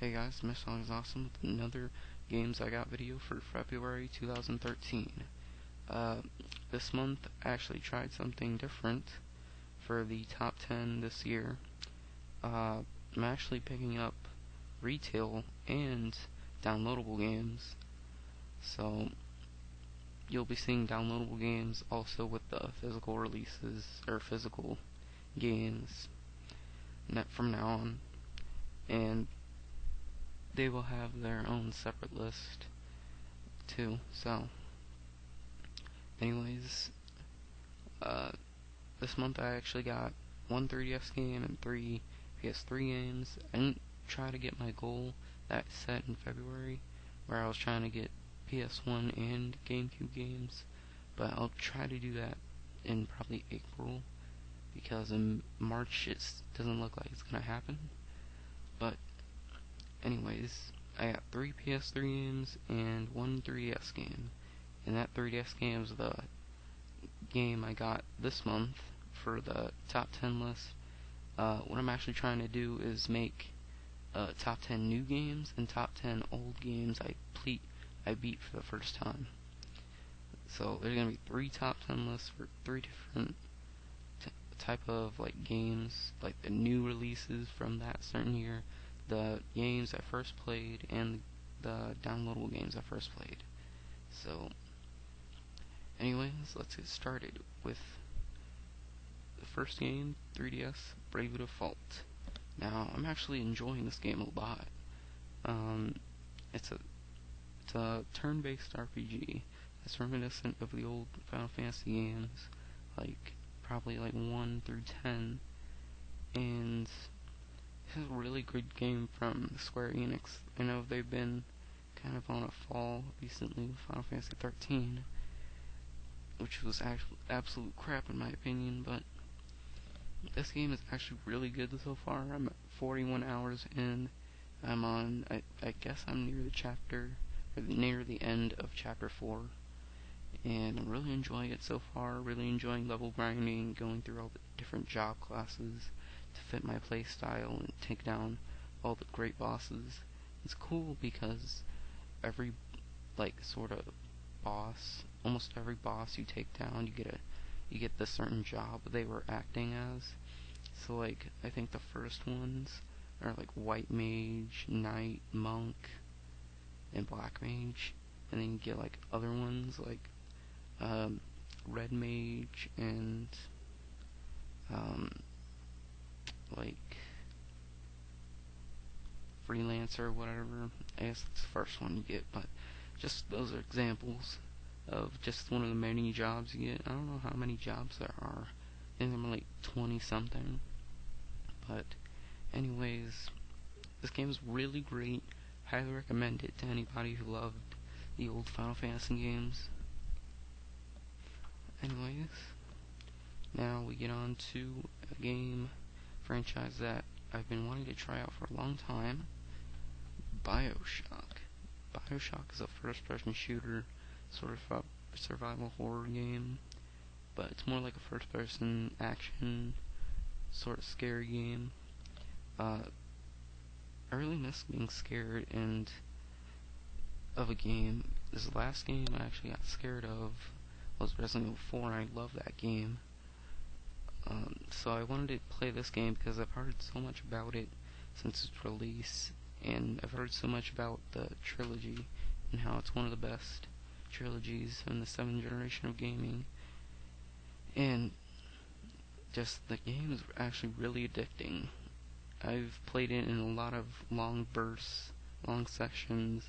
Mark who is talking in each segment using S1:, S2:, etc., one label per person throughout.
S1: Hey guys, Miss Song is awesome with another Games I Got video for February 2013. This month I actually tried something different for the top 10 this year. I'm actually picking up retail and downloadable games. So you'll be seeing downloadable games also with the physical releases or physical games from now on. And they will have their own separate list too. So anyways, this month I actually got one 3DS game and 3 PS3 games. I didn't try to get my goal that set in February where I was trying to get PS1 and GameCube games, but I'll try to do that in probably April, because in March it doesn't look like it's gonna happen. But anyways, I got 3 PS3 games and 1 3DS game. And that 3DS game is the game I got this month for the top 10 list. What I'm actually trying to do is make top 10 new games and top 10 old games I beat for the first time. So there's gonna be 3 top 10 lists for 3 different type of games, like the new releases from that certain year, the games I first played, and the downloadable games I first played. So anyways, let's get started with the first game, 3DS, Brave Default. Now, I'm actually enjoying this game a lot. It's a turn-based RPG that's reminiscent of the old Final Fantasy games, probably 1 through 10, and this is a really good game from Square Enix. I know they've been kind of on a fall recently with Final Fantasy 13, which was actually absolute crap in my opinion, but this game is actually really good so far. I'm at 41 hours in. I guess I'm near near the end of chapter 4, and I'm really enjoying it so far. Really enjoying level grinding, going through all the different job classes to fit my play style and take down all the great bosses. It's cool because every sort of boss, almost every boss you take down, you get the certain job they were acting as. So I think the first ones are White Mage, Knight, Monk, and Black Mage, and then you get other ones Red Mage and like Freelancer or whatever. I guess that's the first one you get, but just those are examples of just one of the many jobs you get. I don't know how many jobs there are. I think there are 20 something. But anyways, this game is really great. Highly recommend it to anybody who loved the old Final Fantasy games. Anyways, now we get on to a game franchise that I've been wanting to try out for a long time, Bioshock. Bioshock is a first-person shooter, sort of a survival horror game, but it's more like a first-person action, sort of scary game. I really miss being scared of a game. This last game I actually got scared of was Resident Evil 4, and I love that game. So I wanted to play this game because I've heard so much about it since its release, and I've heard so much about the trilogy and how it's one of the best trilogies in the 7th generation of gaming. And just the game is actually really addicting. I've played it in a lot of long bursts, long sessions,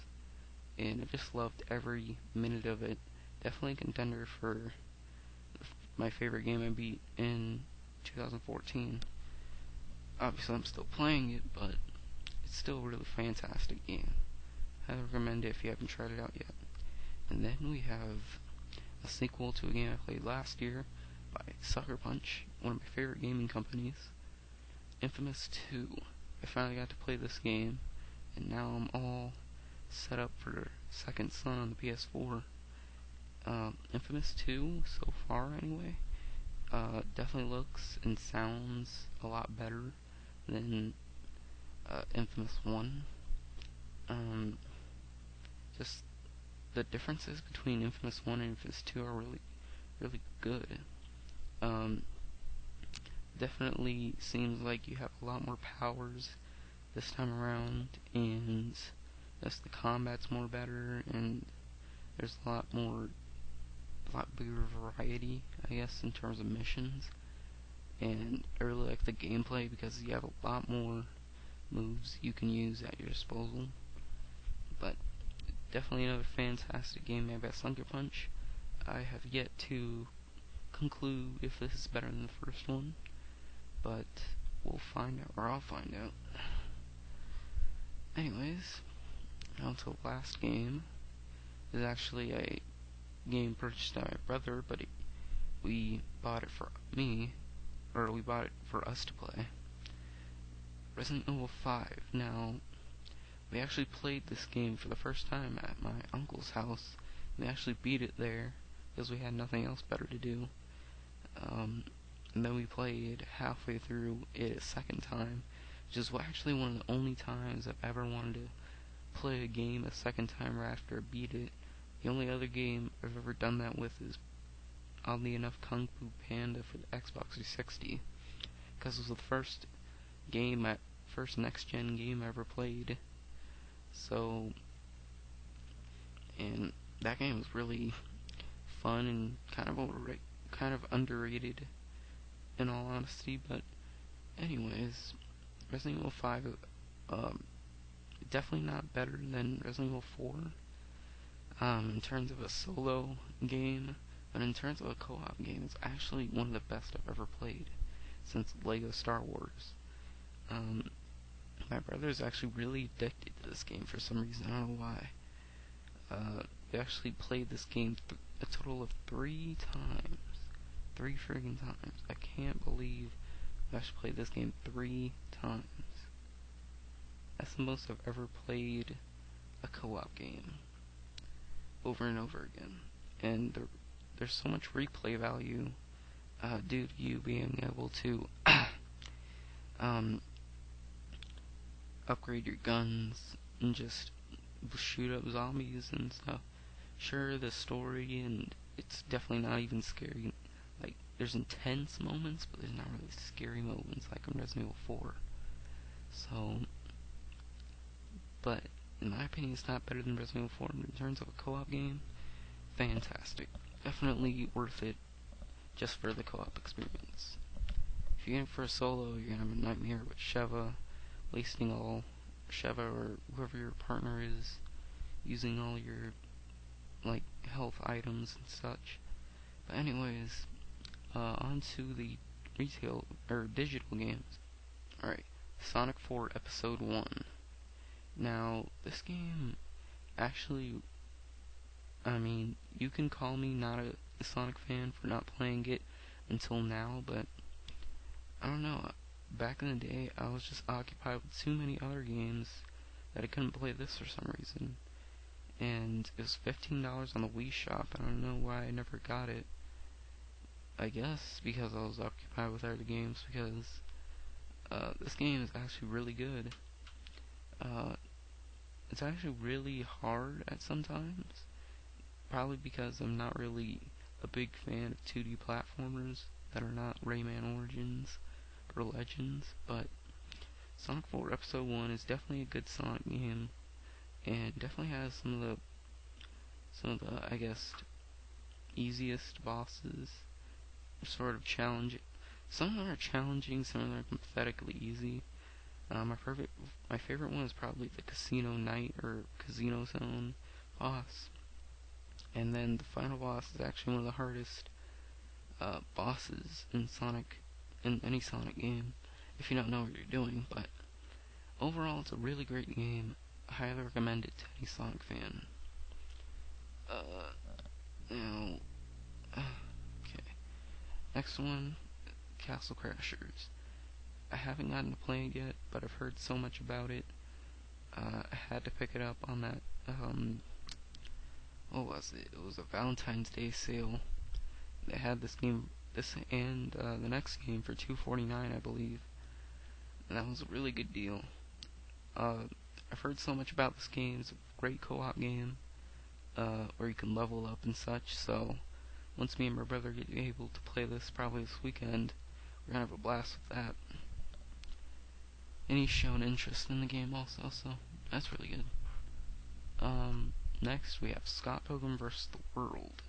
S1: and I just loved every minute of it. Definitely a contender for my favorite game I beat in 2014. Obviously I'm still playing it, but it's still a really fantastic game. I recommend it if you haven't tried it out yet. And then we have a sequel to a game I played last year by Sucker Punch, one of my favorite gaming companies, Infamous 2. I finally got to play this game, and now I'm all set up for Second Son on the PS4. Infamous 2, so far anyway, definitely looks and sounds a lot better than Infamous 1. Um, just the differences between Infamous 1 and Infamous 2 are really, really good. Um, Definitely seems like you have a lot more powers this time around, and just the combat's more better, and there's a lot bigger variety, I guess, in terms of missions. And I really like the gameplay because you have a lot more moves you can use at your disposal. But definitely another fantastic game made by Sucker Punch. I have yet to conclude if this is better than the first one, but we'll find out, or I'll find out. Anyways, on to the last game. It's actually a game purchased by my brother, but we bought it for me, or we bought it for us to play. Resident Evil 5. Now, we actually played this game for the first time at my uncle's house. We actually beat it there because we had nothing else better to do. And then we played halfway through it a second time, which is actually one of the only times I've ever wanted to play a game a second time right after I beat it. The only other game I've ever done that with is, oddly enough, Kung Fu Panda for the Xbox 360, because it was the first next-gen game I ever played. So, and that game was really fun and kind of underrated, in all honesty. But anyways, Resident Evil 5 definitely not better than Resident Evil 4 in terms of a solo game, but in terms of a co-op game, it's actually one of the best I've ever played since Lego Star Wars. My brother's actually really addicted to this game for some reason. I don't know why. We actually played this game a total of 3 times. 3 friggin' times. I can't believe we actually played this game 3 times. That's the most I've ever played a co-op game. Over and over again. And there's so much replay value due to you being able to upgrade your guns and just shoot up zombies and stuff. Sure, the story, and it's definitely not even scary. Like, there's intense moments, but there's not really scary moments like in Resident Evil 4. So, but in my opinion, it's not better than Resident Evil 4 in terms of a co-op game. Fantastic. Definitely worth it just for the co-op experience. If you're in for a solo, you're gonna have a nightmare with Sheva, wasting all Sheva or whoever your partner is, using all your like health items and such. But anyways, on to the retail or digital games. Alright, Sonic 4 Episode 1. Now, this game actually, I mean, you can call me not a Sonic fan for not playing it until now, but I don't know. Back in the day, I was just occupied with too many other games that I couldn't play this for some reason. And it was $15 on the Wii shop. I don't know why I never got it. I guess because I was occupied with other games, because this game is actually really good. It's actually really hard at sometimes. Probably because I'm not really a big fan of 2D platformers that are not Rayman Origins or Legends, but Sonic 4 Episode 1 is definitely a good Sonic game, and definitely has some of the I guess easiest bosses, sort of challenging. Some of them are challenging, some of them are pathetically easy. My favorite one is probably the Casino Night or Casino Zone boss, and then the final boss is actually one of the hardest bosses in any Sonic game, if you don't know what you're doing. But overall, it's a really great game. I highly recommend it to any Sonic fan. Now, okay. Next one, Castle Crashers. I haven't gotten to play it yet, but I've heard so much about it. I had to pick it up on that, what was it? It was a Valentine's Day sale. They had this and the next game for $2.49, I believe. And that was a really good deal. I I've heard so much about this game. It's a great co-op game, where you can level up and such. So once me and my brother get able to play this, probably this weekend, we're gonna have a blast with that. And he's shown interest in the game also, so that's really good. Next we have Scott Pilgrim vs. the World.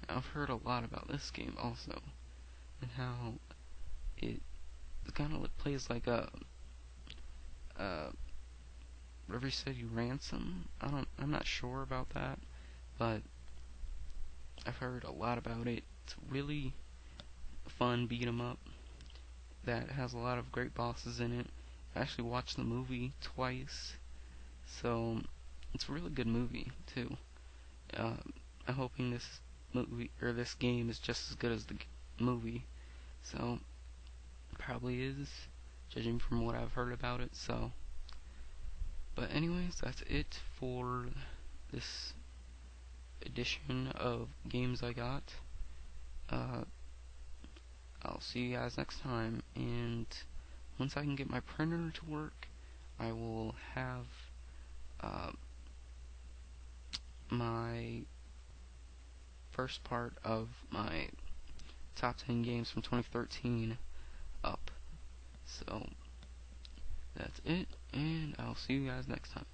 S1: Now, I've heard a lot about this game also, and how it kind of plays like a whatever you said, you ransom. I'm not sure about that, but I've heard a lot about it. It's a really fun beat 'em up that has a lot of great bosses in it. I actually watched the movie twice, so it's a really good movie too. Uh, I'm hoping this movie or this game is just as good as the movie. So probably is, judging from what I've heard about it. So, but anyways, that's it for this edition of games I got. I'll see you guys next time, and once I can get my printer to work, I will have uh, my first part of my top 10 games from 2013 up. So that's it, and I'll see you guys next time.